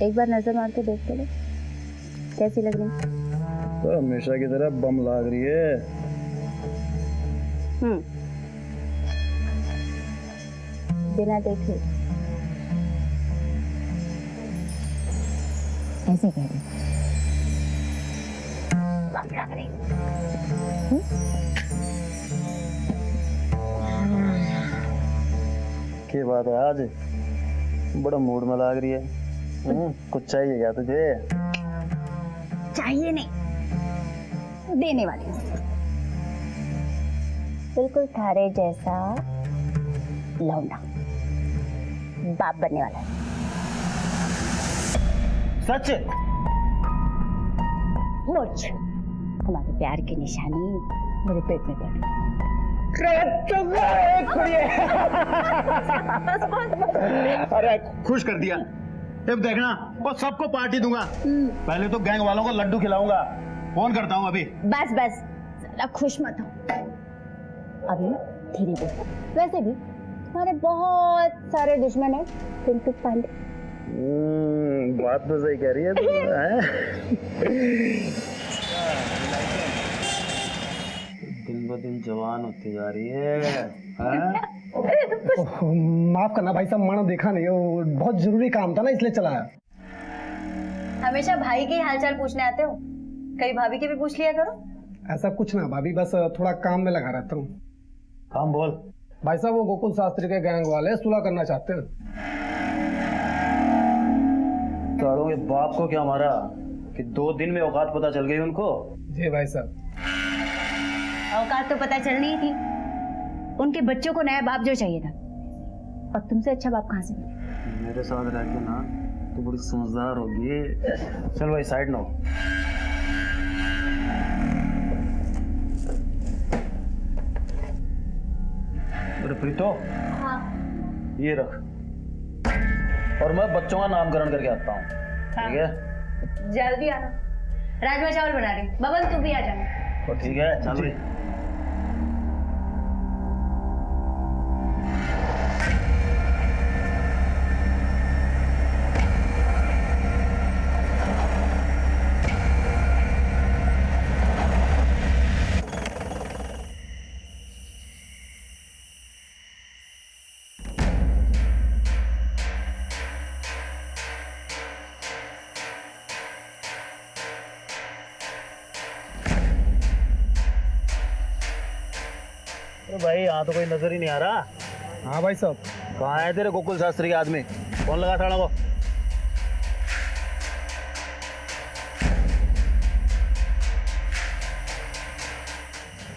एक बार नजर मार के देख तो लो कैसी लग रही। तो हमेशा की तरह बम लाग रही है। बिना देखे ऐसे कह रही बम लग रही। क्या बात है, आज बड़ा मूड में लाग रही है। कुछ चाहिए क्या तुझे? चाहिए नहीं, देने वाली हूँ। बिल्कुल थारे जैसा लौंडा बाप बनने वाला है। सच? मुझ हमारे प्यार की निशानी मेरे पेट में पड़। अरे खुश कर दिया। अब देखना और सबको पार्टी दूंगा। पहले तो गैंग वालों को लड्डू खिलाऊंगा। फोन करता हूँ अभी। बस बस जरा खुश मत हो अभी, धीरे बोलो। वैसे भी तुम्हारे बहुत सारे दुश्मन हैं, पिंटू पांडे। बात तो सही कह रही है तू। दिन ब दिन जवान होती जा रही है। माफ करना भाई साहब, मैंने देखा नहीं, वो बहुत जरूरी काम था ना इसलिए चला आया। हमेशा भाई के हालचाल पूछने आते हो, कभी भाभी के भी पूछ लिया करो। ऐसा कुछ ना भाभी, बस थोड़ा काम में लगा रहता हूँ। काम बोल। भाई साहब वो गोकुल शास्त्री के गैंग वाले सुलह करना चाहते हैं। तारों के बाप को क्या मारा कि 2 दिन में औकात पता चल गई उनको? जी भाई साहब। औकात तो पता चलनी ही थी, उनके बच्चों को नया बाप जो चाहिए था, और तुमसे अच्छा बाप कहाँ से मिले? मेरे साथ रह के ना तो बड़ी समझदार होगी। चल भाई साइड नो। अरे प्रीतो, हाँ। ये रख, और मैं बच्चों का नामकरण करके आता हूँ। ठीक है? जल्दी आना, राजमा चावल बना रही। बबन तू भी आ जाना। तो ठीक है, चल भाई। भाई यहाँ तो कोई नजर ही नहीं आ रहा। हाँ भाई साहब। कहाँ है तेरे गोकुल शास्त्री के आदमी? फोन लगा थाना को।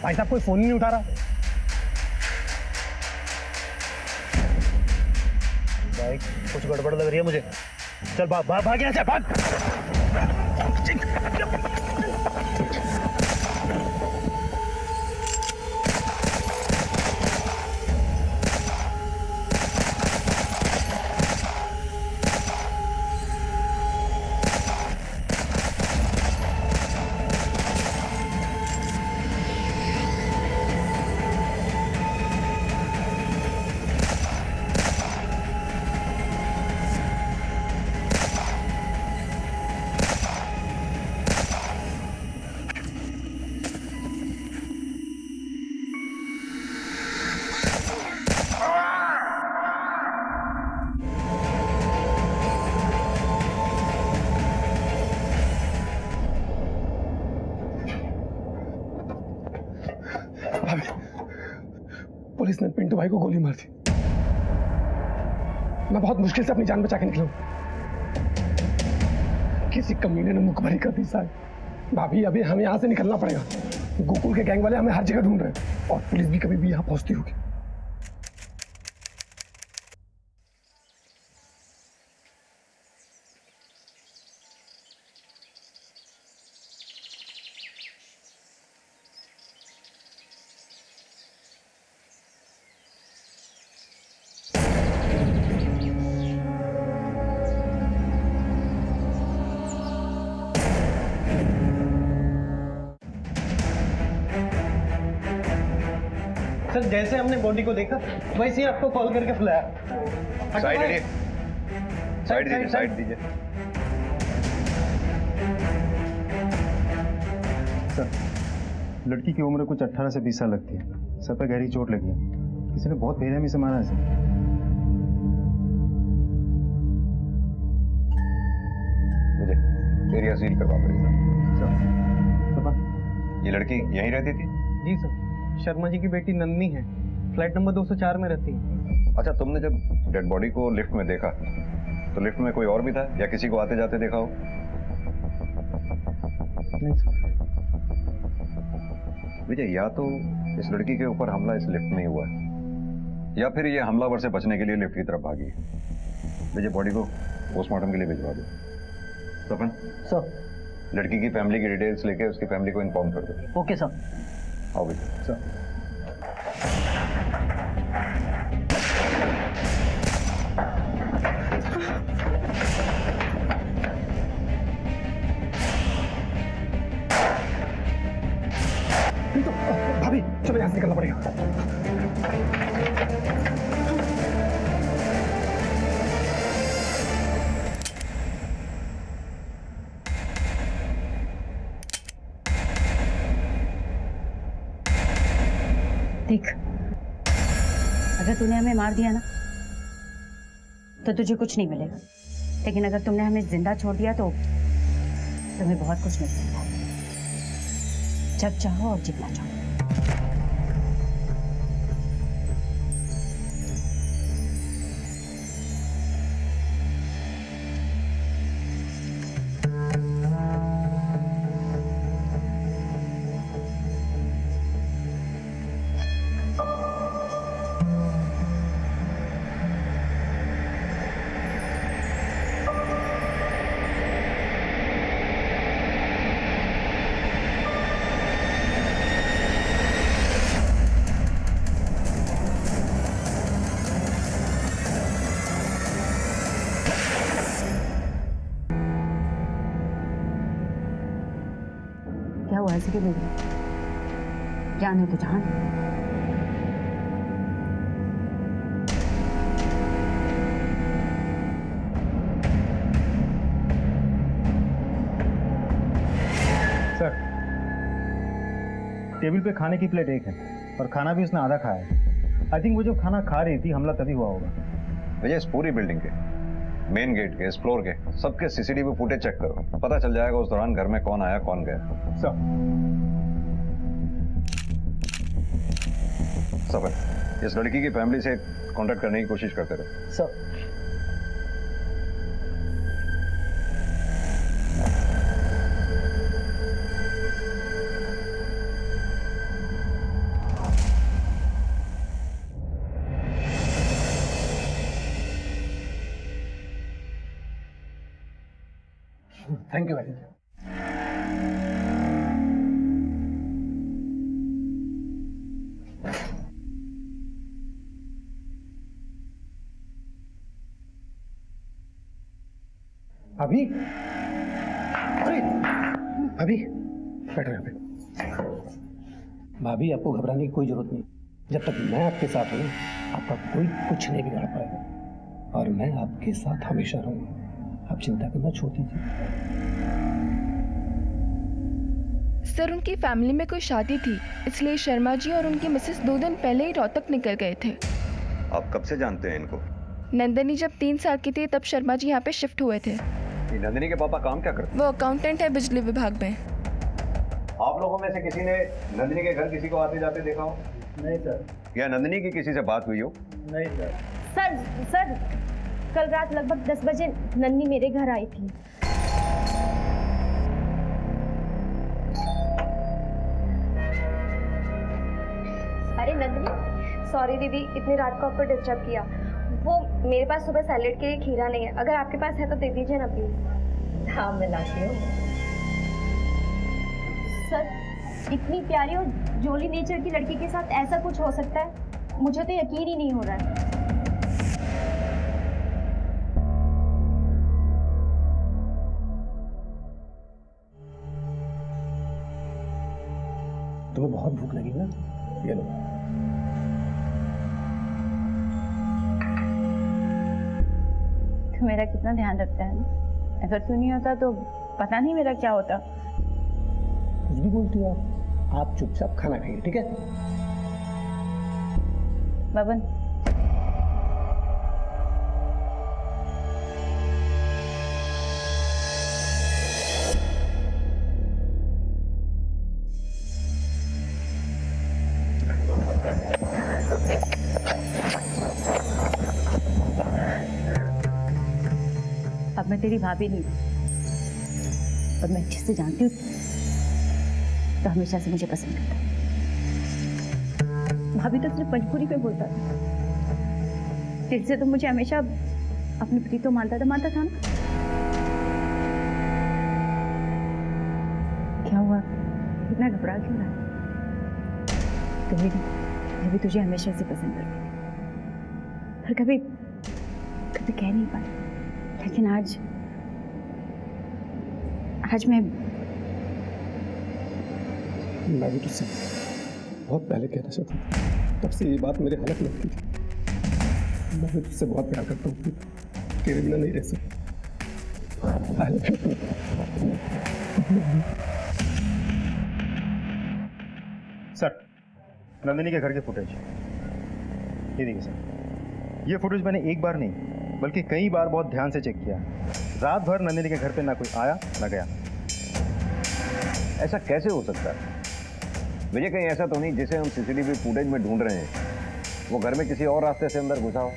भाई साहब कोई फोन ही नहीं उठा रहा। भाई कुछ गड़बड़ लग रही है मुझे। चल भाग भाग भाग यहाँ से, भाग। पुलिस ने पिंटू भाई को गोली मार दी। मैं बहुत मुश्किल से अपनी जान बचा के निकला हूं। किसी कमीने ने मुखबरी कर दी साहब। भाभी अभी हमें यहाँ से निकलना पड़ेगा। गोकुल के गैंग वाले हमें हर जगह ढूंढ रहे हैं और पुलिस भी कभी भी यहाँ पहुंचती होगी। सर जैसे हमने बॉडी को देखा वैसे ही आपको कॉल करके बुलाया। साइड दीजिए, साइड दीजिए। सर, लड़की की उम्र कुछ 18 से 20 साल लगती है। सर पर गहरी चोट लगी है। किसी ने बहुत बेरहमी से मारा है सर। मुझे एरिया सील करवा पड़ेगा। सर, ये लड़की यहीं रहती थी? जी सर, शर्मा जी की बेटी नंदनी है, फ्लैट नंबर 204 में रहती है। अच्छा, तुमने जब डेड बॉडी को लिफ्ट में देखा तो लिफ्ट में कोई और भी था या किसी को आते जाते देखा हो? नहीं सर। विजय, या तो इस लड़की के ऊपर हमला इस लिफ्ट में ही हुआ है या फिर ये हमलावर से बचने के लिए लिफ्ट की तरफ भागी है। विजय, बॉडी को पोस्टमार्टम के लिए भिजवा दो। सपन सर। लड़की की फैमिली की डिटेल्स लेके उसकी फैमिली को इन्फॉर्म कर दो। Okay sir. आओ विजय। सर। तो भाभी चलो यहाँ से निकलना पड़ेगा। देख, अगर तूने हमें मार दिया ना तो तुझे कुछ नहीं मिलेगा, लेकिन अगर तुमने हमें जिंदा छोड़ दिया तो तुम्हें बहुत कुछ मिल सकता है। जब चाहो और जितना चाहो। क्या हुआ ऐसे क्यों बोल रही? जान है तो जान। सर, टेबल पे खाने की प्लेट एक है और खाना भी उसने आधा खाया है। आई थिंक वो जो खाना खा रही थी हमला तभी हुआ होगा। विजय, इस पूरी बिल्डिंग के, मेन गेट के, इस फ्लोर के सबके सीसीटीवी फुटेज चेक करो। पता चल जाएगा उस दौरान घर में कौन आया कौन गया। सर। सफर, इस लड़की की फैमिली से कांटेक्ट करने की कोशिश करते रहो। सर। थैंक यू भाई। अभी अरे अभी बैठो यहाँ पे। भाभी, आपको घबराने की कोई जरूरत नहीं। जब तक मैं आपके साथ हूँ आपका कोई कुछ नहीं बिगाड़ पाएगा और मैं आपके साथ हमेशा रहूंगा। आप चिंता करना छोड़ दीजिए। सर, उनकी फैमिली में कोई शादी थी, इसलिए शर्मा जी और उनकी मिसेस 2 दिन पहले ही रोहतक निकल गए थे। आप कब से जानते हैं इनको? नंदनी जब 3 साल की थी तब शर्मा जी यहाँ पे शिफ्ट हुए थे। ये नंदिनी के पापा काम क्या करते? वो अकाउंटेंट है बिजली विभाग में। आप लोगों में से किसी ने नंदिनी के घर किसी को आते जाते देखा हो? नहीं सर। या नंदिनी की किसी से बात हुई हो? नहीं सर। सर, कल रात लगभग 10 बजे नन्नी मेरे घर आई थी। अरे नंदिनी, सॉरी दीदी, इतनी रात को आपको डिस्टर्ब किया। वो मेरे पास सुबह सैलेड के लिए खीरा नहीं है, अगर आपके पास है तो दे दीजिए ना प्लीज। हाँ, मैं लाती हूँ। सर, इतनी प्यारी और जोली नेचर की लड़की के साथ ऐसा कुछ हो सकता है? मुझे तो यकीन ही नहीं हो रहा है। तुम्हें बहुत भूख लगी ना? ये लो। तो मेरा कितना ध्यान रखता है ना। अगर तू नहीं होता तो पता नहीं मेरा क्या होता। कुछ भी बोलती हो आप चुपचाप खाना खाइए, ठीक है? बबन, अब मैं तेरी भाभी नहीं, और मैं अच्छे से जानती हूँ तो हमेशा से मुझे पसंद करता। भाभी तो सिर्फ मजबूरी पे बोलता था, तेरे से तो मुझे हमेशा अपनी प्रीतो मानता था ना। क्या हुआ, इतना घबरा क्यों रहा? कभी मैं भी तुझे हमेशा से पसंद करती, पर कभी कभी कह नहीं पाई। लेकिन आज मैं भी तुझसे बहुत पहले कहना चाहता था, तब से ये बात मेरे हालत लगती थी। मैं भी तुझसे बहुत प्यार करता हूँ, तेरे बिना नहीं रह सकता। सर, नंदिनी के घर के फुटेज ये देखिए सर। ये फुटेज मैंने एक बार नहीं बल्कि कई बार बहुत ध्यान से चेक किया। रात भर नंदिनी के घर पे ना कोई आया ना गया। ऐसा कैसे हो सकता है विजय? कहीं ऐसा तो नहीं जिसे हम सीसीटीवी फुटेज में ढूंढ रहे हैं वो घर में किसी और रास्ते से अंदर घुसा हो,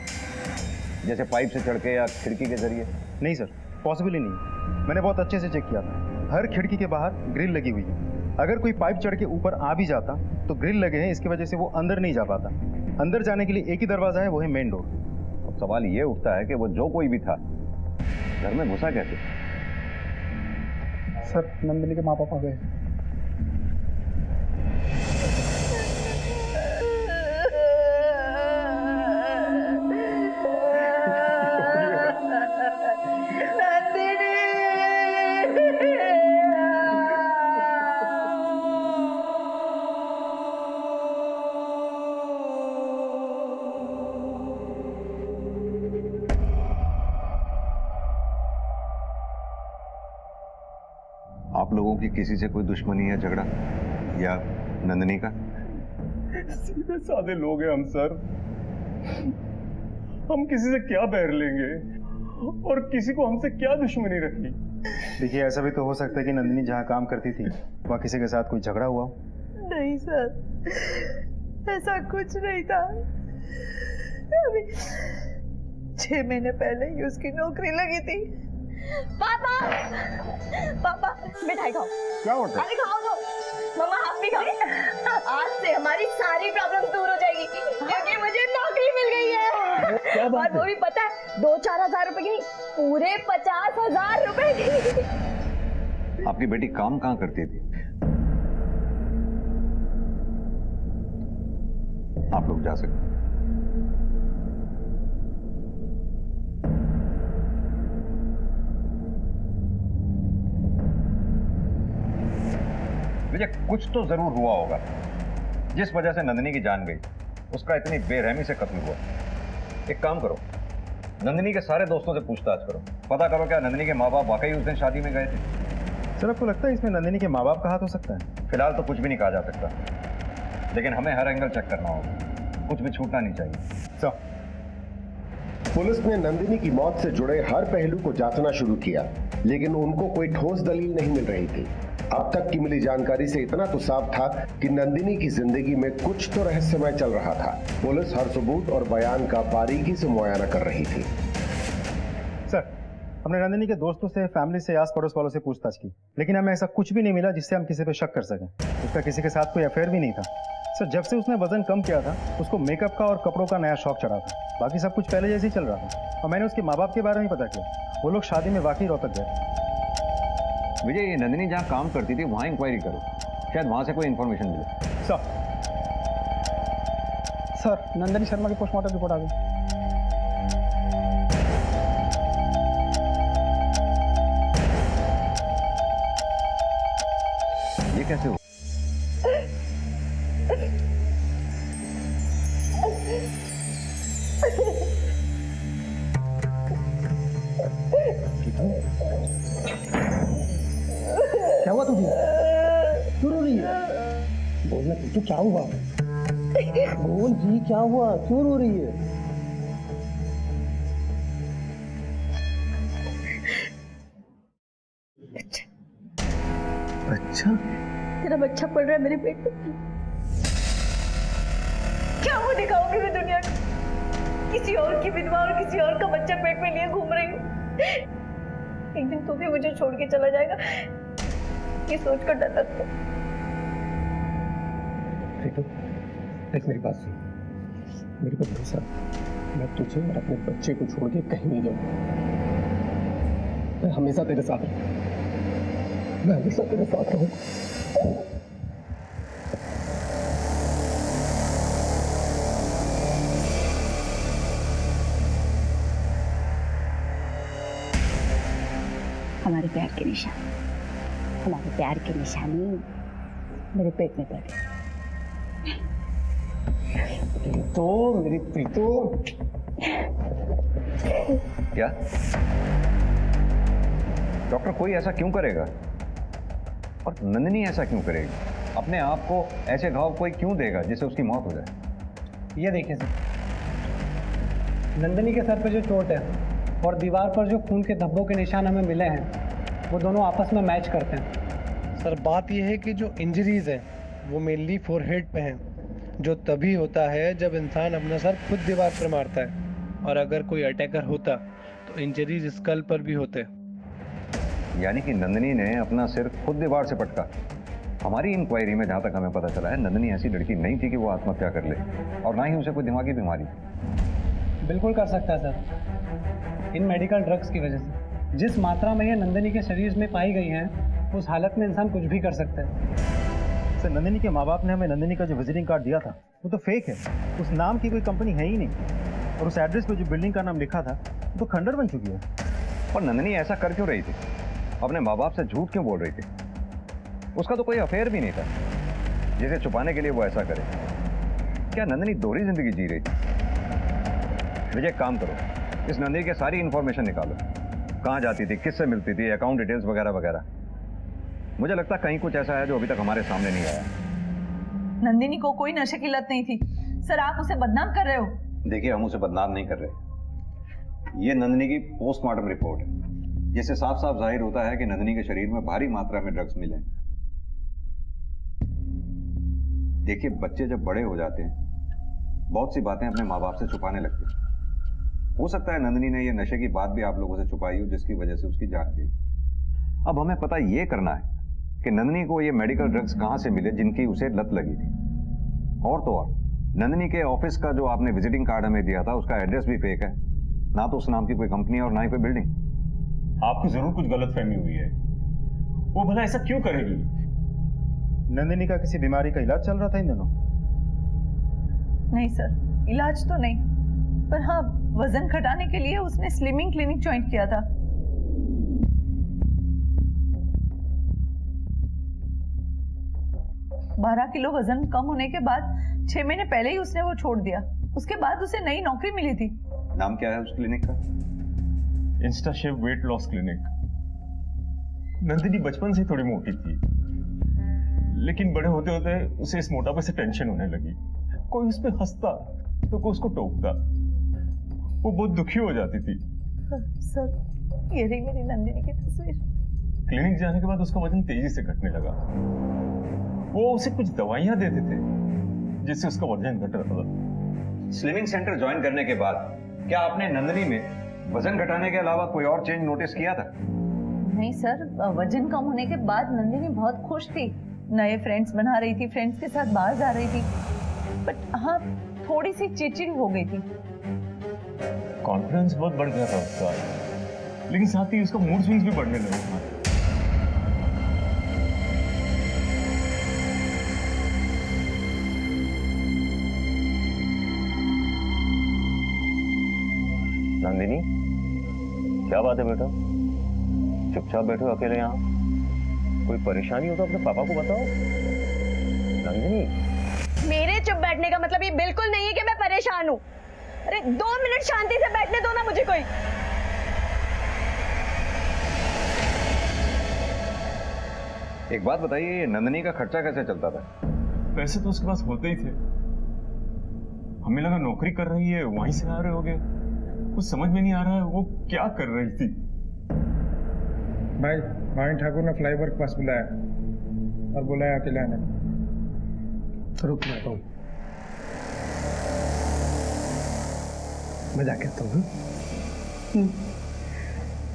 जैसे पाइप से चढ़ के या खिड़की के जरिए? नहीं सर, पॉसिबल ही नहीं। मैंने बहुत अच्छे से चेक किया था। हर खिड़की के बाहर ग्रिल लगी हुई है। अगर कोई पाइप चढ़ के ऊपर आ भी जाता तो ग्रिल लगे हैं, इसकी वजह से वो अंदर नहीं जा पाता। अंदर जाने के लिए एक ही दरवाजा है, वो है मेन डोर। अब सवाल ये उठता है कि वो जो कोई भी था घर में घुसा कैसे? सर, नंदिनी के माँ बाप आ गए। आप लोगों की किसी से कोई दुश्मनी है, झगड़ा या नंदिनी का? सीधे साधे लोग हैं हम सर। हम किसी से क्या बैर लेंगे और किसी को हमसे क्या दुश्मनी रखनी। देखिए, ऐसा भी तो हो सकता है कि नंदिनी जहाँ काम करती थी वहाँ किसी के साथ कोई झगड़ा हुआ हो। नहीं सर, ऐसा कुछ नहीं था। अभी 6 महीने पहले ही उसकी नौकरी लगी थी। पापा, पापा मिठाई खाओ। क्या होता है? अरे खाओ तो। मम्मा आप भी खाओ। आज से हमारी सारी प्रॉब्लम्स दूर हो जाएगी क्योंकि मुझे नौकरी मिल गई है। और वो भी पता है 2-4 हजार रुपए की नहीं, पूरे 50,000 रुपए की। आपकी बेटी काम कहाँ करती थी? आप लोग जा सकते हैं। विजय, कुछ तो जरूर हुआ होगा जिस वजह से नंदिनी की जान गई। उसका इतनी बेरहमी से कत्ल हुआ। एक काम करो, नंदिनी के सारे दोस्तों से पूछताछ करो, पता करो क्या नंदिनी के माँ बाप वाकई उस दिन शादी में गए थे। सर, आपको लगता है इसमें नंदिनी के माँ बाप का हाथ हो सकता है? फिलहाल तो कुछ भी नहीं कहा जा सकता, लेकिन हमें हर एंगल चेक करना होगा, कुछ भी छूटना नहीं चाहिए। सर, पुलिस ने नंदिनी की मौत से जुड़े हर पहलू को जांचना शुरू किया, लेकिन उनको कोई ठोस दलील नहीं मिल रही थी। अब तक की मिली जानकारी से इतना तो साफ था कि नंदिनी की जिंदगी में कुछ तो रहस्यमय चल रहा था। पुलिस हर सबूत और बयान का बारीकी से मुआयना कर रही थी। सर, हमने नंदिनी के दोस्तों से, फैमिली से, आस पड़ोस वालों से पूछताछ की, लेकिन हमें ऐसा कुछ भी नहीं मिला जिससे हम किसी पे शक कर सकें। उसका किसी के साथ कोई अफेयर भी नहीं था। सर, जब से उसने वजन कम किया था उसको मेकअप का और कपड़ों का नया शौक चढ़ा था। बाकी सब कुछ पहले जैसे ही चल रहा था। और मैंने उसके माँ बाप के बारे में पता किया, वो लोग शादी में वाकई रोहतक गए। विजय, ये नंदिनी जहाँ काम करती थी वहाँ इंक्वायरी करो, शायद वहाँ से कोई इन्फॉर्मेशन मिले। सर, नंदिनी शर्मा की पोस्टमार्टम रिपोर्ट आ गई। ये कैसे हो? क्या हुआ तुझे? क्यों रो रही है? बोलना तो क्या हुआ? बोल जी क्या हुआ, क्यों रो रही है? अच्छा, तेरा बच्चा पड़ रहा है मेरे पेट में। क्या वो दिखाऊंगी मैं दुनिया को? किसी और की विधवा और किसी और का बच्चा पेट में लिए घूम रही हूँ। एक दिन तू भी मुझे छोड़ के चला जाएगा, ये सोच कर डर लगता है। देख मेरी बात सुन, मेरे पर भरोसा, मैं तुझे और अपने बच्चे को छोड़ के कहीं नहीं जाऊंगा। मैं हमेशा तेरे साथ रहूंगा, मैं हमेशा तेरे साथ रहूंगा। हमारे प्यार की निशानी, हमारे प्यार की निशानी मेरे पेट में पड़ गई। तो मेरी प्रीतो, क्या डॉक्टर कोई ऐसा क्यों करेगा? और नंदिनी ऐसा क्यों करेगी? अपने आप को ऐसे घाव कोई क्यों देगा जिससे उसकी मौत हो जाए? ये देखिए सर, नंदिनी के सर पे जो चोट है और दीवार पर जो खून के धब्बों के निशान हमें मिले हैं, वो दोनों आपस में मैच करते हैं। सर बात यह है कि जो इंजरीज हैं वो मेनली फोरहेड पे हैं, जो तभी होता है जब इंसान अपना सर खुद दीवार पर मारता है, और अगर कोई अटैकर होता तो इंजरीज स्कल पर भी होते। यानी कि नंदिनी ने अपना सिर खुद दीवार से पटका। हमारी इंक्वायरी में जहाँ तक हमें पता चला है, नंदिनी ऐसी लड़की नहीं थी कि वो आत्महत्या कर ले, और ना ही उसे कोई दिमागी बीमारी। बिल्कुल कर सकता है सर, इन मेडिकल ड्रग्स की वजह से। जिस मात्रा में ये नंदिनी के शरीर में पाई गई हैं, उस हालत में इंसान कुछ भी कर सकता है। सर नंदिनी के माँ बाप ने हमें नंदिनी का जो विजिटिंग कार्ड दिया था वो तो फेक है, उस नाम की कोई कंपनी है ही नहीं, और उस एड्रेस पे जो बिल्डिंग का नाम लिखा था वो तो खंडर बन चुकी है। और नंदिनी ऐसा कर क्यों रही थी? अपने माँ बाप से झूठ क्यों बोल रही थी? उसका तो कोई अफेयर भी नहीं था जिसे छुपाने के लिए वो ऐसा करे। क्या नंदिनी दोहरी जिंदगी जी रही थी? विजय काम करो, इस नंदिनी की सारी इंफॉर्मेशन निकालो, कहाँ जाती थी, किससे मिलती थी, अकाउंट डिटेल्स वगैरह वगैरह। मुझे लगता है कहीं कुछ ऐसा है जो अभी तक हमारे सामने नहीं आया। नंदिनी को कोई नशे की लत नहीं थी सर, आप उसे बदनाम कर रहे हो। देखिए हम उसे बदनाम नहीं कर रहे, ये नंदिनी की पोस्टमार्टम रिपोर्ट है, जिससे साफ साफ जाहिर होता है कि नंदिनी के शरीर में भारी मात्रा में ड्रग्स मिले। देखिए बच्चे जब बड़े हो जाते हैं, बहुत सी बातें अपने माँ बाप से छुपाने लगते हैं। हो सकता है नंदिनी ने ये नशे की बात भी आप लोगों से छुपाई हो, जिसकी वजह से उसकी जान गई। अब हमें पता ये करना है कि नंदिनी को ये मेडिकल ड्रग्स कहां से मिले जिनकी उसे लत लगी थी। और तो और नंदिनी के ऑफिस का जो आपने विजिटिंग कार्ड हमें दिया था, उसका एड्रेस भी फेक है, ना तो उस नाम की कोई कंपनी और ना ही कोई बिल्डिंग। आपकी जरूर कुछ गलतफहमी हुई है, वो भला ऐसा क्यों करेगी? नंदिनी का किसी बीमारी का इलाज चल रहा था इन दिनों? नहीं सर, इलाज तो नहीं, पर हाँ वजन घटाने के लिए उसने स्लिमिंग क्लिनिक ज्वाइन किया था। बारह किलो वजन कम होने के बाद 6 महीने पहले ही उसने वो छोड़ दिया। उसके बाद उसे नई नौकरी मिली थी। नाम क्या है उस क्लिनिक का? Insta chef weight loss clinic. Nandini बचपन से थोड़ी मोटी थी, लेकिन बड़े होते होते उसे इस मोटापे से टेंशन होने लगी। कोई उस पर हंसता तो कोई उसको टोकता, वो बहुत दुखी हो जाती थी। सर ये रही मेरी नंदिनी की तस्वीर। क्लिनिक जाने के बाद उसका वजन तेजी से घटने लगा। वो उसे कुछ दवाइयां देते थे जिससे उसका वजन घट रहा था। स्लिमिंग सेंटर ज्वाइन करने के बाद क्या आपने नंदिनी में वजन घटाने के अलावा कोई और चेंज नोटिस किया था? नहीं सर, वजन कम होने के बाद नंदिनी बहुत खुश थी, नए फ्रेंड्स बना रही थी, फ्रेंड्स के साथ बाहर जा रही थी, बट हाँ थोड़ी सी चिड़चिड़ी हो गई थी। कॉन्फिडेंस बहुत बढ़ गया था उसका, लेकिन साथ ही उसका मूड स्विंग्स भी बढ़ने लगे था। नंदिनी क्या बात है बेटा, चुपचाप बैठो अकेले यहाँ? कोई परेशानी हो तो अपने पापा को बताओ। नंदिनी मेरे चुप बैठने का मतलब ये बिल्कुल नहीं है कि मैं परेशान हूँ। अरे 2 मिनट शांति से बैठने दो ना मुझे कोई। एक बात बताइए, नंदिनी का खर्चा कैसे चलता था? पैसे तो उसके पास होते ही थे, हमें लगा नौकरी कर रही है वहीं से आ रहे होगे। कुछ समझ में नहीं आ रहा है वो क्या कर रही थी। भाई माइन ठाकुर ने फ्लाईओवर के पास बुलाया और बुलाया अकेले आने। रुक मैं आता हूँ, मैं जाके आता हूँ।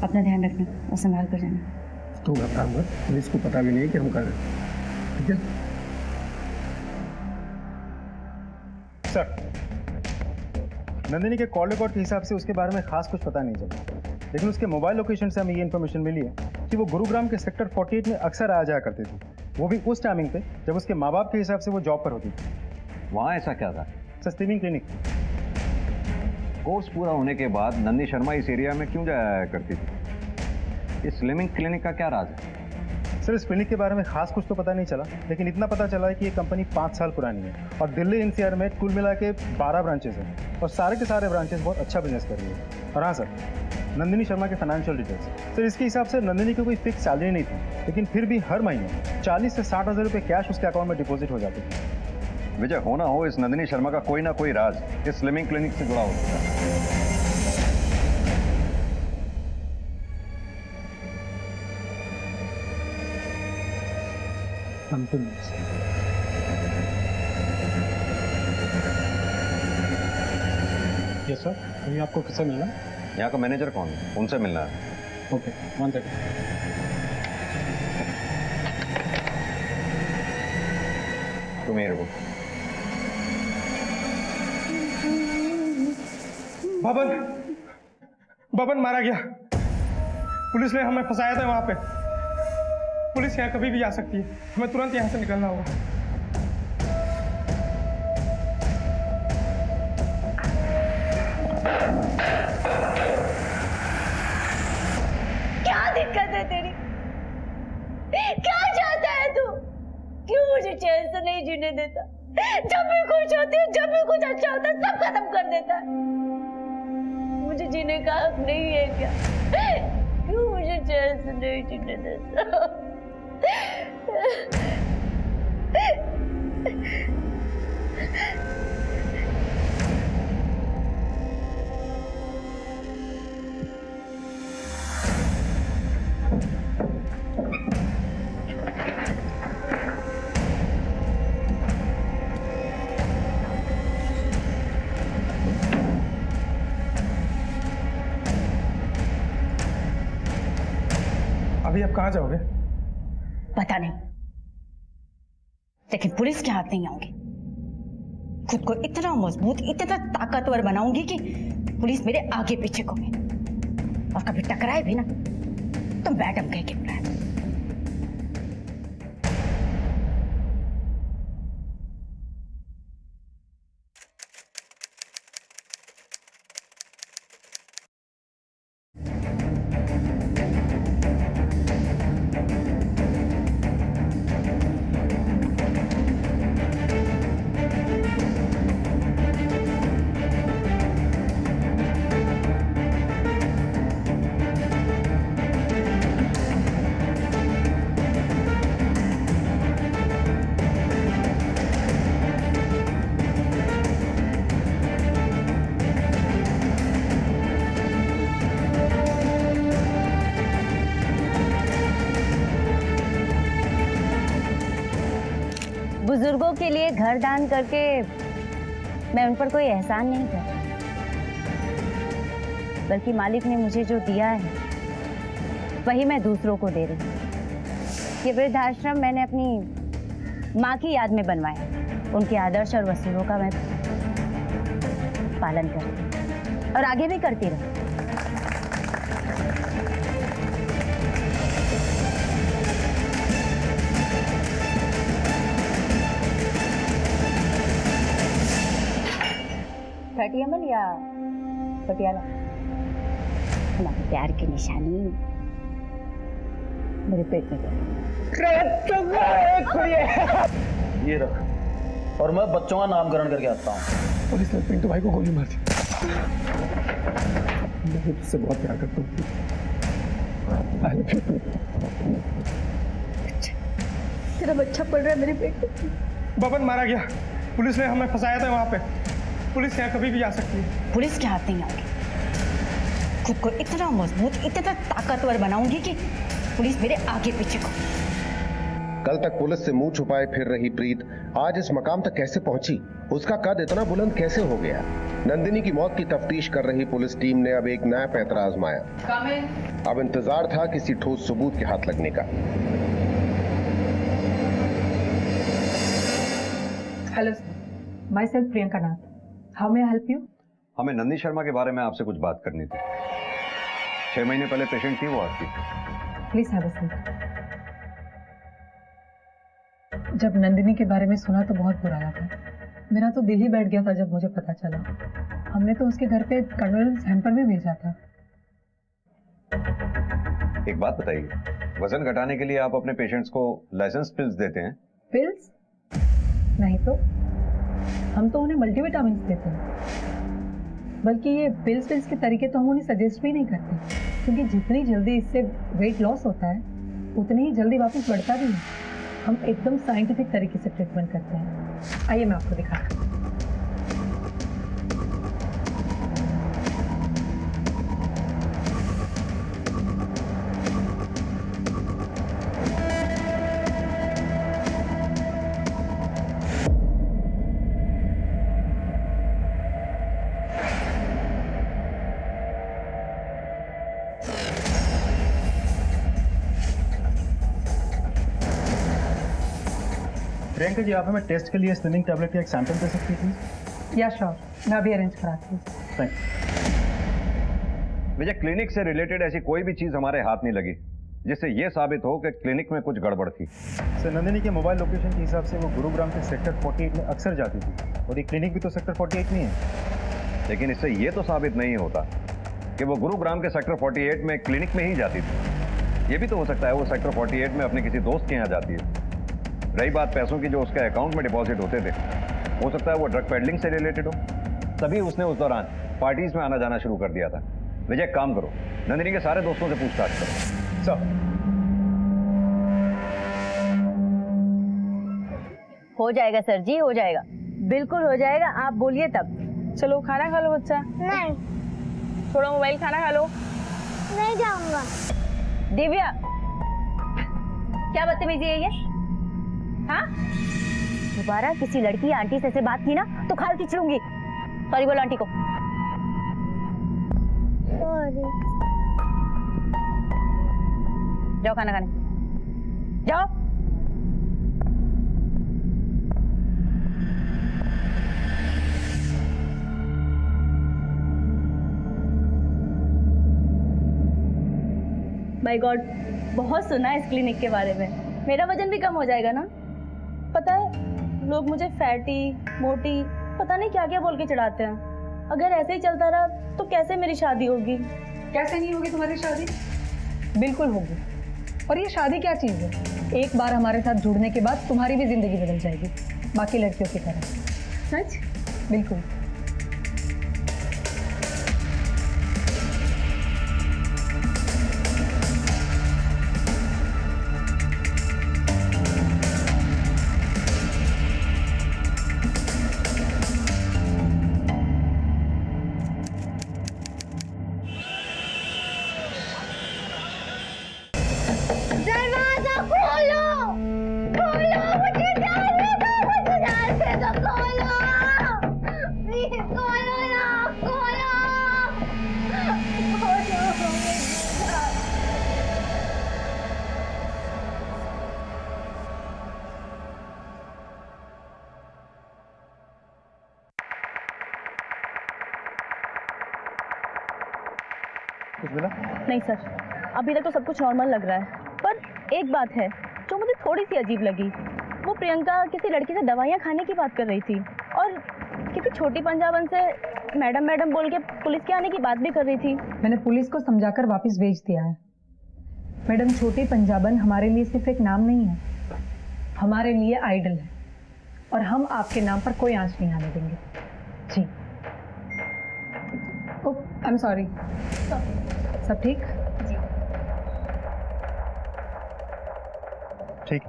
अपना ध्यान रखना और संभाल कर जाना। तू घबरा मत, पुलिस को पता भी नहीं कि हम कर रहे हैं, ठीक है? सर, नंदिनी के कॉल रिकॉर्ड के हिसाब से उसके बारे में खास कुछ पता नहीं चला, लेकिन उसके मोबाइल लोकेशन से हमें ये इन्फॉर्मेशन मिली है कि वो गुरुग्राम के सेक्टर 48 में अक्सर आ जाया करती थी, वो भी उस टाइमिंग पे जब उसके माँ बाप के हिसाब से वो जॉब पर होती थी। वहाँ ऐसा क्या था? Slimming clinic. कोर्स पूरा होने के बाद नंदिनी शर्मा इस एरिया में क्यों जाया करती थी? इस स्लिमिंग क्लिनिक का क्या राज है? सर, इस क्लिनिक के बारे में खास कुछ तो पता नहीं चला, लेकिन इतना पता चला है कि ये कंपनी 5 साल पुरानी है और दिल्ली एनसीआर में कुल मिला के 12 ब्रांचेस हैं और सारे के सारे ब्रांचेस बहुत अच्छा बिजनेस कर रही है। और हाँ सर, नंदिनी शर्मा के फाइनेंशियल डिटेल्स सर, इसके हिसाब से नंदिनी की कोई फिक्स सैलरी नहीं थी, लेकिन फिर भी हर महीने 40 से 60 हज़ार रुपये कैश उसके अकाउंट में डिपॉजिट हो जाते थे। विजय, होना हो इस नंदिनी शर्मा का कोई ना कोई राज इस स्लिमिंग क्लिनिक से जुड़ा होता है। यस सर, अभी आपको किससे मिलना? यहाँ का मैनेजर कौन है? उनसे मिलना है। Okay, 1 second. तुम ये रुको। बबन मारा गया। पुलिस ने हमें फंसाया था वहां पे। पुलिस यहाँ कभी भी आ सकती है, हमें तुरंत यहाँ से निकलना होगा। क्या दिक्कत है तेरी? क्या चाहता है तू? क्यों मुझे चैन से नहीं जीने देता? जब भी खुश होती हूँ, जब भी कुछ अच्छा होता है, सब खत्म कर देता है। मुझे जीने का हक नहीं है क्या? क्यों मुझे चैन से नहीं जीने देता? अभी आप कहाँ जाओगे? पता नहीं, लेकिन पुलिस के हाथ नहीं आऊंगी। खुद को इतना मजबूत, इतना ताकतवर बनाऊंगी कि पुलिस मेरे आगे पीछे घूमे और कभी टकराए भी ना तो मैडम कह के बुलाए। बुजुर्गों के लिए घर दान करके मैं उन पर कोई एहसान नहीं करता, बल्कि मालिक ने मुझे जो दिया है वही मैं दूसरों को दे रही हूँ। ये वृद्धाश्रम मैंने अपनी माँ की याद में बनवाया। उनके आदर्श और वसूलों का मैं पालन करती हूँ और आगे भी करती रहूँ। छठी अमन या पटियाला, हमारे प्यार की निशानी मेरे पेट में ये रख, और मैं बच्चों का नामकरण करके आता हूँ। पुलिस ने पिंटू भाई को गोली मार दी। मैं तुझसे बहुत प्यार करता हूँ। मेरा बच्चा पड़ रहा है मेरे पेट में। बबन मारा गया, पुलिस ने हमें फंसाया था वहां पे। पुलिस यहाँ कभी भी आ सकती है। पुलिस के हाथ नहीं आऊंगी। खुद को इतना मजबूत, इतना ताकतवर बनाऊंगी कि पुलिस मेरे आगे पीछे को। कल तक पुलिस से मुंह छुपाए फिर रही प्रीत आज इस मकाम तक कैसे पहुंची? उसका कद इतना बुलंद कैसे हो गया? नंदिनी की मौत की तफ्तीश कर रही पुलिस टीम ने अब एक नया पैंतरा आजमाया। अब इंतजार था किसी ठोस सबूत के हाथ लगने का। Hello sir, my self Priyanka Nath. How may I help you? हमें नंदिनी शर्मा के बारे में आपसे कुछ बात करनी थी। 6 महीने पहले पेशेंट थी वो आपकी। Please have a seat. जब नंदिनी के बारे में सुना तो बहुत बुरा लगा। मेरा तो दिल ही बैठ गया था जब मुझे पता चला। हमने तो उसके घर पे कंडोलेंस हैम्पर भी भेजा था। एक बात बताइए, वजन घटाने के लिए आप अपने पेशेंट्स को लाइसेंस पिल्स देते हैं? पिल्स? नहीं तो, हम तो उन्हें मल्टीविटामिन देते हैं। बल्कि ये पिल्स के तरीके तो हम उन्हें सजेस्ट भी नहीं करते, क्योंकि जितनी जल्दी इससे वेट लॉस होता है उतनी ही जल्दी वापस बढ़ता भी है। हम एकदम साइंटिफिक तरीके से ट्रीटमेंट करते हैं। आइए मैं आपको दिखाता हूँ। प्रियंका जी, आप हमें टेस्ट के लिए स्लिनिंग टैबलेट का एक सैंपल दे सकती हैं प्लीज? या श्योर, मैं अभी अरेंज कराती हूँ। थैंक विजय, क्लिनिक से रिलेटेड ऐसी कोई भी चीज हमारे हाथ नहीं लगी जिससे यह साबित हो कि क्लिनिक में कुछ गड़बड़ थी। सर, नंदिनी के मोबाइल लोकेशन के हिसाब से वो गुरुग्राम के सेक्टर 48 में अक्सर जाती थी, और ये क्लिनिक भी तो सेक्टर 48 में है। लेकिन इससे यह तो साबित नहीं होता कि वो गुरुग्राम के सेक्टर 48 में क्लिनिक में ही जाती थी। ये भी तो हो सकता है वो सेक्टर 48 में अपने किसी दोस्त के यहाँ जाती है। रही बात पैसों की जो उसके अकाउंट में डिपॉजिट होते थे, हो सकता है वो ड्रग पेडलिंग से रिलेटेड हो, तभी उसने उस दौरान पार्टीज में आना जाना शुरू कर दिया था। विजय, काम करो, नंदिनी के सारे दोस्तों से पूछताछ करो। सर, हो जाएगा सर जी, हो जाएगा, बिल्कुल हो जाएगा। आप बोलिए तब। चलो खाना खा लो बच्चा। नहीं, थोड़ा मोबाइल खाना खा लो। नहीं जाऊंगा। दिव्या, क्या बदतमीजी है ये? हाँ, दोबारा किसी लड़की या आंटी से ऐसे बात की ना तो खाल खींच लूंगी। सॉरी बोलो आंटी को। सॉरी। जाओ खाना खाने, जाओ। माय गॉड, बहुत सुना है इस क्लिनिक के बारे में। मेरा वजन भी कम हो जाएगा ना। पता है, लोग मुझे फैटी, मोटी, पता नहीं क्या क्या बोल के चढ़ाते हैं। अगर ऐसे ही चलता रहा तो कैसे मेरी शादी होगी? कैसे नहीं होगी तुम्हारी शादी? बिल्कुल होगी। और ये शादी क्या चीज़ है? एक बार हमारे साथ जुड़ने के बाद तुम्हारी भी जिंदगी बदल जाएगी, बाकी लड़कियों की तरह। सच? बिल्कुल। दरवाजा खोलो, खोलो, मुझे जाने दो, मुझे जाने दो, खोलो, प्लीज खोलो ना, खोलो, कुछ मिला? नहीं सर, अभी तक तो सब कुछ नॉर्मल लग रहा है। पर एक बात है जो मुझे थोड़ी सी अजीब लगी। वो प्रियंका किसी लड़की से दवाइयाँ खाने की बात कर रही थी और किसी छोटी पंजाबन से मैडम मैडम बोल के पुलिस के आने की बात भी कर रही थी। मैंने पुलिस को समझाकर वापस भेज दिया है। मैडम, छोटी पंजाबन हमारे लिए सिर्फ एक नाम नहीं है, हमारे लिए आइडल है, और हम आपके नाम पर कोई आंच नहीं आने देंगे। जी। ओह, आई एम सॉरी। सब ठीक? ठीक।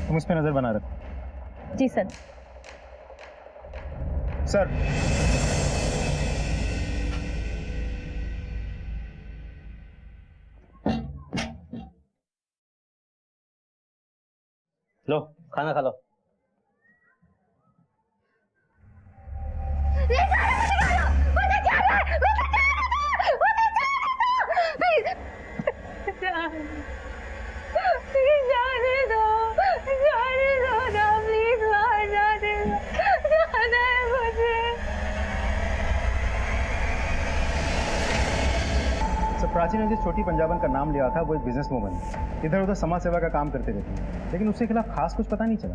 तुम इस पे नजर बना रखो। जी सर। सर, लो खाना खा लो। सर, प्राची ने जिस छोटी पंजाबन का नाम लिया था वो एक बिजनेस वूमन है, इधर उधर समाज सेवा का काम करते रहती है, लेकिन उसके खिलाफ खास कुछ पता नहीं चला।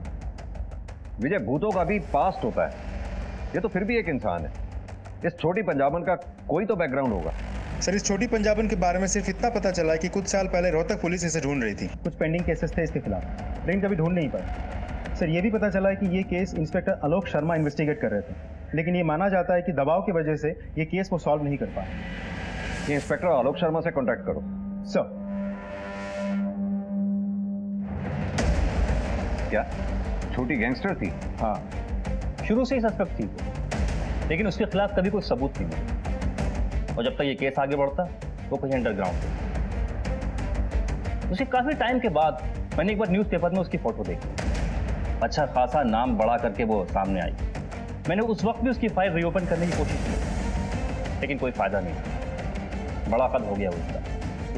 विजय, भूतों का भी पास्ट होता है, ये तो फिर भी एक इंसान है। इस छोटी पंजाबन का कोई तो बैकग्राउंड होगा। सर, इस छोटी पंजाबन के बारे में सिर्फ इतना पता चला है कि कुछ साल पहले रोहतक पुलिस इसे ढूंढ रही थी। कुछ पेंडिंग केसेस थे इसके खिलाफ, लेकिन कभी ढूंढ नहीं पाए। सर, ये भी पता चला है कि ये case inspector Alok Sharma investigate कर रहे थे, लेकिन ये माना जाता है कि दबाव की वजह से ये केस वो सॉल्व नहीं कर पाए। ये इंस्पेक्टर आलोक शर्मा से कांटेक्ट करो। सर। क्या छोटी गैंगस्टर थी? हाँ, शुरू से ही सस्पेक्ट थी, लेकिन उसके खिलाफ कभी कोई सबूत नहीं मिला, और जब तक ये केस आगे बढ़ता वो कहीं अंडरग्राउंड था। उसे काफी टाइम के बाद मैंने एक बार न्यूज़पेपर में उसकी फोटो देखी, अच्छा खासा नाम बढ़ा करके वो सामने आई। मैंने उस वक्त भी उसकी फाइल रीओपन करने की कोशिश की, लेकिन कोई फायदा नहीं, बड़ा कद हो गया उसका,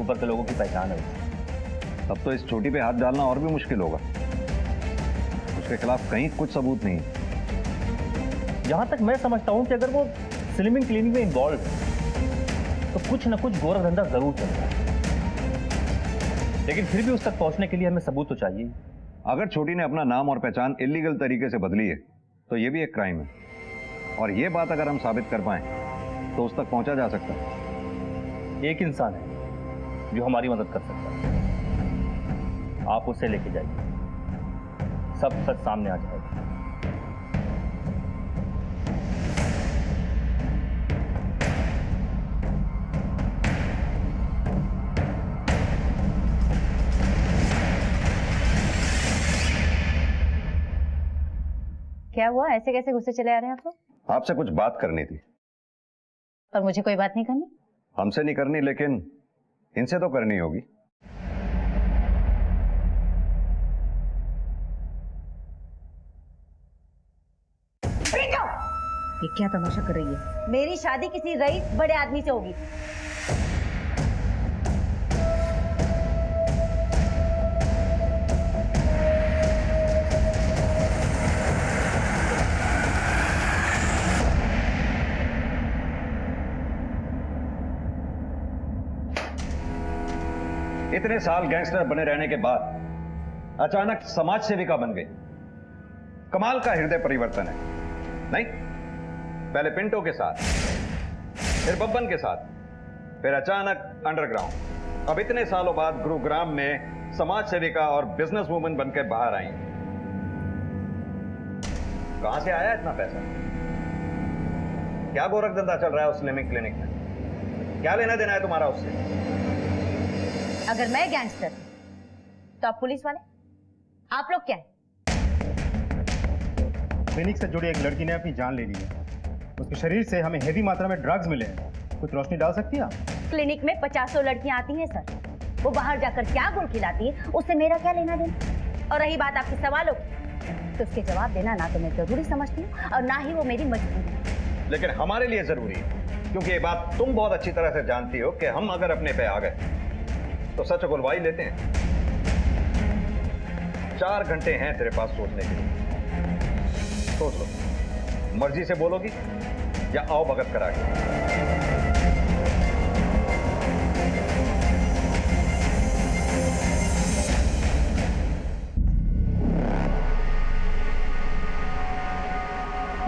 ऊपर के लोगों की पहचान है उसकी। तब तो इस छोटी पे हाथ डालना और भी मुश्किल होगा। उसके खिलाफ कहीं कुछ सबूत नहीं। जहां तक मैं समझता हूं कि अगर वो स्लिमिंग क्लिनिक में इन्वॉल्व है तो कुछ ना कुछ गोरख धंधा जरूर चल रहा है, लेकिन फिर भी उस तक पहुंचने के लिए हमें सबूत तो चाहिए। अगर छोटी ने अपना नाम और पहचान इलीगल तरीके से बदली है तो ये भी एक क्राइम है, और ये बात अगर हम साबित कर पाए तो उस तक पहुंचा जा सकता है। एक इंसान है जो हमारी मदद कर सकता है, आप उसे लेके जाइए, सब सच सामने आ जाएगा। क्या हुआ, ऐसे कैसे गुस्से चले आ रहे हैं आप लोग? आपसे कुछ बात करनी थी। और मुझे कोई बात नहीं करनी? हमसे नहीं करनी, लेकिन इनसे तो करनी होगी। ये क्या तमाशा कर रही है? मेरी शादी किसी रईस बड़े आदमी से होगी। इतने साल गैंगस्टर बने रहने के बाद अचानक समाज सेविका बन गई। कमाल का हृदय परिवर्तन है, नहीं? पहले पिंटो के साथ, फिर बब्बन के साथ, फिर अचानक अंडरग्राउंड, अब इतने सालों बाद गुरुग्राम में समाज सेविका और बिजनेस वुमन बनकर बाहर आई। कहां से आया इतना पैसा? क्या गोरख धंधा चल रहा है उस स्लिमिंग क्लिनिक में? क्या लेना देना है तुम्हारा उससे? अगर मैं गैंगस्टर तो आप पुलिस वाले, आप लोग क्या है? क्लिनिक से जुड़ी एक लड़की ने अपनी जान ले ली है, उसके शरीर से हमें हेवी मात्रा में ड्रग्स मिले हैं। कुछ रोशनी डाल सकती है आप? क्लिनिक में 50 लड़कियां आती हैं सर, वो बाहर जाकर क्या गुल खिलाती है उससे मेरा क्या लेना देना? और रही बात आपके सवालों तो उसके जवाब देना ना तो मैं जरूरी समझती हूँ और ना ही वो मेरी मजबूरी है। लेकिन हमारे लिए जरूरी है, क्योंकि ये बात तुम बहुत अच्छी तरह से जानती हो कि हम अगर अपने पे आ गए तो सच उगलवा ही लेते हैं। 4 घंटे हैं तेरे पास सोचने के लिए, सोच लो, मर्जी से बोलोगी या आओ भगत करा के?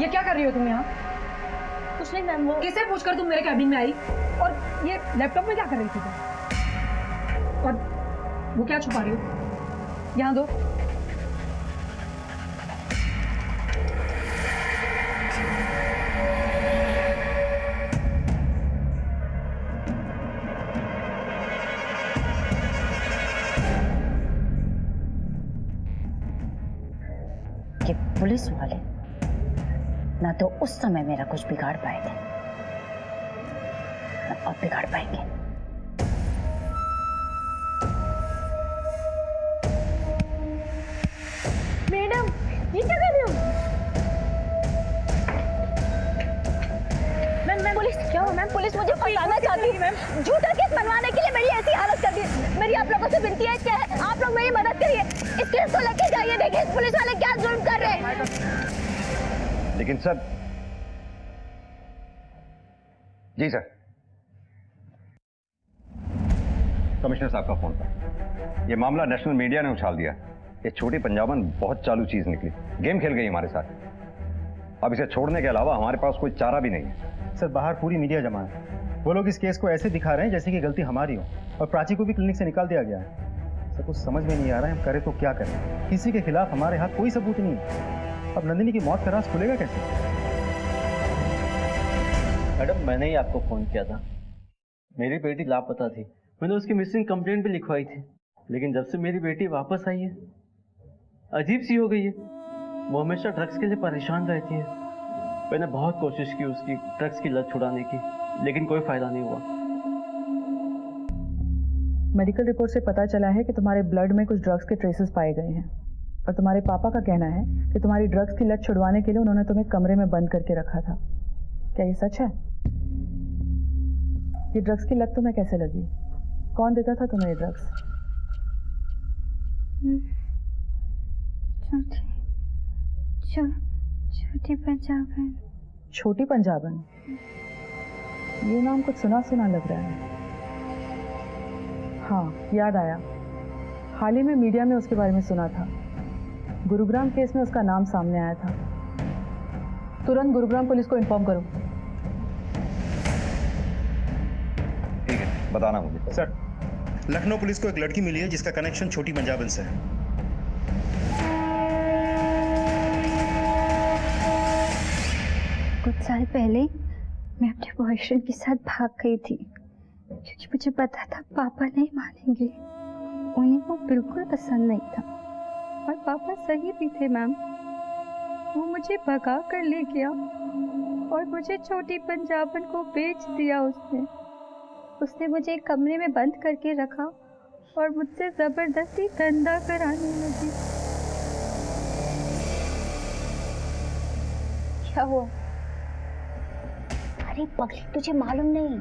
ये क्या कर रही हो तुम यहाँ? कुछ नहीं मैम, वो किसे पूछकर तुम मेरे कैबिन में आई? और ये लैपटॉप में क्या कर रही थी तुम? और वो क्या छुपा रही हो? यहाँ दो। कि पुलिस वाले ना तो उस समय मेरा कुछ बिगाड़ पाए थे, ना अब बिगाड़ पाएंगे। मैडम ये क्या कर रहे हो? मैम पुलिस क्या हो? मैम पुलिस मुझे फंसाना चाहती है। मैम झूठा केस बनवाने के लिए मेरी ऐसी हालत कर दी। मेरी आप लोगों से विनती है कि आप लोग मेरी मदद करिए, इस केस को लेके जाइए। देखिए पुलिस वाले क्या जुल्म कर रहे हैं। लेकिन सर, जी सर, कमिश्नर साहब का फोन था। ये मामला नेशनल मीडिया ने उछाल दिया। ये छोटी पंजाबन बहुत चालू चीज निकली, गेम खेल गई हमारे साथ। अब इसे छोड़ने के अलावा हमारे पास कोई चारा भी नहीं है। सर बाहर पूरी मीडिया जमा है, वो लोग इस केस को ऐसे दिखा रहे हैं जैसे कि गलती हमारी हो, और प्राची को भी क्लिनिक से निकाल दिया गया है। सर कुछ समझ में नहीं आ रहा है हम करें तो क्या करें। किसी के खिलाफ हमारे हाथ कोई सबूत नहीं है। अब नंदिनी की मौत का राज खुलेगा कैसे? मैडम मैंने ही आपको फ़ोन किया था। मेरी बेटी लापता थी, मैंने उसकी मिसिंग कंप्लेंट भी लिखवाई थी, लेकिन जब से मेरी बेटी वापस आई है अजीब सी हो गई है। वो हमेशा ड्रग्स के लिए परेशान रहती है। मैंने बहुत कोशिश की उसकी ड्रग्स की लत छुड़ाने की, लेकिन कोई फायदा नहीं हुआ। मेडिकल रिपोर्ट से पता चला है कि तुम्हारे ब्लड में कुछ ड्रग्स के ट्रेसेस पाए गए हैं, और तुम्हारे पापा का कहना है कि तुम्हारी ड्रग्स की लत छुड़वाने के लिए उन्होंने तुम्हें कमरे में बंद करके रखा था। क्या ये सच है? ये ड्रग्स की लत तुम्हें कैसे लगी? कौन देता था तुम्हें ये ड्रग्स? छोटी पंजाबन। छोटी पंजाबन? ये नाम कुछ सुना सुना लग रहा है। हाँ याद आया, हाल ही में मीडिया में उसके बारे में सुना था। गुरुग्राम केस में उसका नाम सामने आया था। तुरंत गुरुग्राम पुलिस को इन्फॉर्म करो। ठीक है, बताना मुझे। सर लखनऊ पुलिस को एक लड़की मिली है जिसका कनेक्शन छोटी पंजाबन से है। कुछ साल पहले मैं अपने बॉयफ्रेंड के साथ भाग गई थी, क्योंकि मुझे पता था पापा नहीं मानेंगे। उन्हें वो बिल्कुल पसंद नहीं था, और पापा सही भी थे मैम। वो मुझे भगा कर ले गया और मुझे छोटी पंजाबन को बेच दिया उसने मुझे एक कमरे में बंद करके रखा और मुझसे जबरदस्ती धंधा कराने लगी। क्या हुआ? अरे पगली तुझे मालूम नहीं,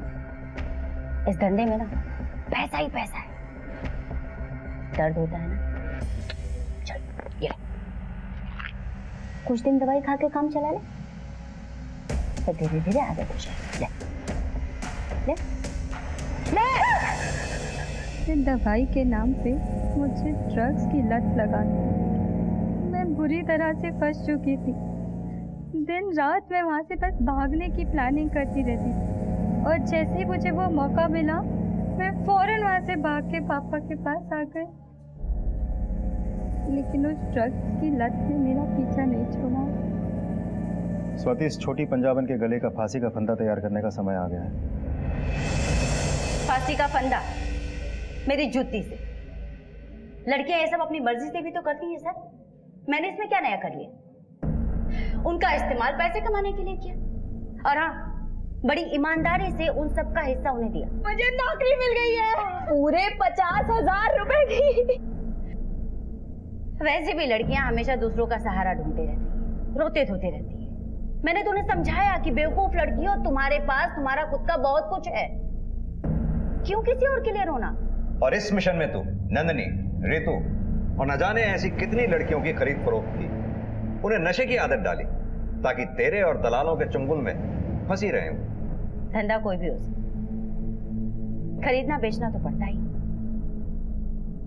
इस धंधे में ना पैसा ही पैसा है। दर्द होता है ना, चल ये कुछ दिन दवाई खा के काम चला ले, तो धीरे धीरे आदत हो जाएगी। ले ले ले। दवाई के नाम पे मुझे ड्रग्स की लत लगा दी। मैं बुरी तरह से फंस चुकी थी। दिन रात मैं वहाँ से बस भागने की प्लानिंग करती रहती थी, और जैसे ही मुझे वो मौका मिला मैं फौरन वहाँ से भाग के पापा के पास आ गई। लेकिन उस ड्रग्स की लत ने मेरा पीछा नहीं छोड़ा। स्वाति, इस छोटी पंजाबन के गले का फांसी का फंदा तैयार करने का समय आ गया है। फांसी का फंदा मेरी जूती से? लड़कियां ये सब अपनी मर्जी से भी तो करती हैं सर। मैंने इसमें क्या नया कर लिया? उनका इस्तेमाल पैसे कमाने के लिए किया, और हाँ बड़ी ईमानदारी से उन सब का हिस्सा उन्हें दिया। मुझे नौकरी मिल गई है पूरे 50,000 रुपए की। वैसे भी लड़कियां हमेशा दूसरों का सहारा ढूंढते रहती हैं, रोते धोते रहती हैं। मैंने तो उन्हें समझाया कि बेवकूफ लड़कियों, तुम्हारे पास तुम्हारा खुद का बहुत कुछ है, क्यों किसी और के लिए रोना? और इस मिशन में तू नंदनी, रितु और न जाने ऐसी कितनी लड़कियों की खरीद फरोख्त की, उन्हें नशे की आदत डाली ताकि तेरे और दलालों के चुंगल में फंसी रहे। धंधा कोई भी हो सकता, खरीदना बेचना तो पड़ता ही।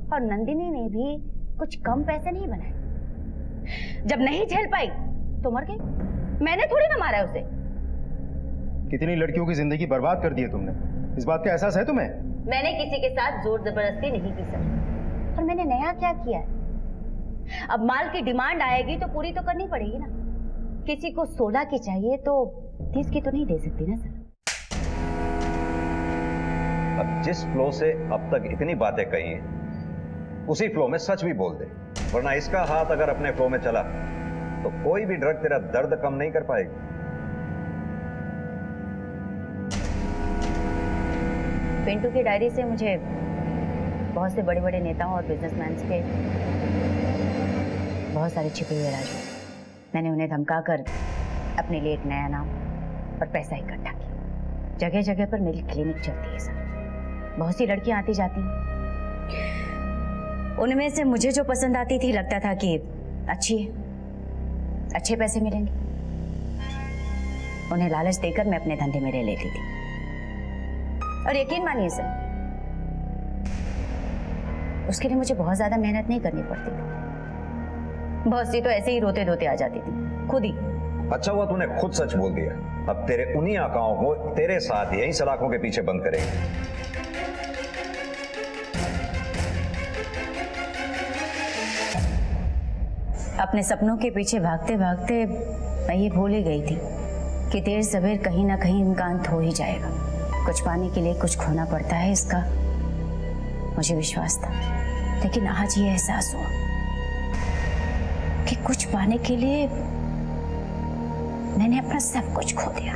और नंदिनी ने भी कुछ कम पैसे नहीं बनाए। जब नहीं झेल पाई तो मर गई। मैंने थोड़ी ना मारा उसे। कितनी लड़कियों की जिंदगी बर्बाद कर दी है तुमने, इस बात का एहसास है तुम्हें? मैंने किसी के साथ जोर जबरदस्ती नहीं की सर। और मैंने नया क्या किया है? अब माल की डिमांड आएगी तो पूरी तो करनी पड़ेगी ना। किसी को 16 की चाहिए तो 30 की तो नहीं दे सकती ना सर। अब जिस फ्लो से अब तक इतनी बातें कही हैं, उसी फ्लो में सच भी बोल दे, वरना इसका हाथ अगर अपने फ्लो में चला तो कोई भी ड्रग तेरा दर्द कम नहीं कर पाएगी। पिंटू की डायरी से मुझे बहुत से बड़े बड़े नेताओं और बिजनेसमैन के बहुत सारे छिपे हुए राज। मैंने उन्हें धमकाकर अपने लिए एक नया नाम और पैसा इकट्ठा किया। जगह जगह पर मेरी क्लिनिक चलती है सर। बहुत सी लड़कियां आती जाती हैं, उनमें से मुझे जो पसंद आती थी लगता था कि अच्छी है, अच्छे पैसे मिलेंगे। उन्हें लालच देकर मैं अपने धंधे में ले लेती थी। और यकीन मानिए सर, उसके लिए मुझे बहुत ज्यादा मेहनत नहीं करनी पड़ती थी। बहुत सी तो ऐसे ही रोते धोते आ जाती थी खुद ही। अच्छा हुआ तूने खुद सच बोल दिया। अब तेरे उन्हीं आकाओं को तेरे साथ यहीं सलाखों के पीछे बंद करेंगे। अपने सपनों के पीछे भागते भागते मैं ये भूल ही गई थी कि देर सवेर कहीं ना कहीं इनका अंत हो ही जाएगा। कुछ पाने के लिए कुछ खोना पड़ता है, इसका मुझे विश्वास था। लेकिन आज ये एहसास हुआ कि कुछ पाने के लिए मैंने अपना सब कुछ खो दिया।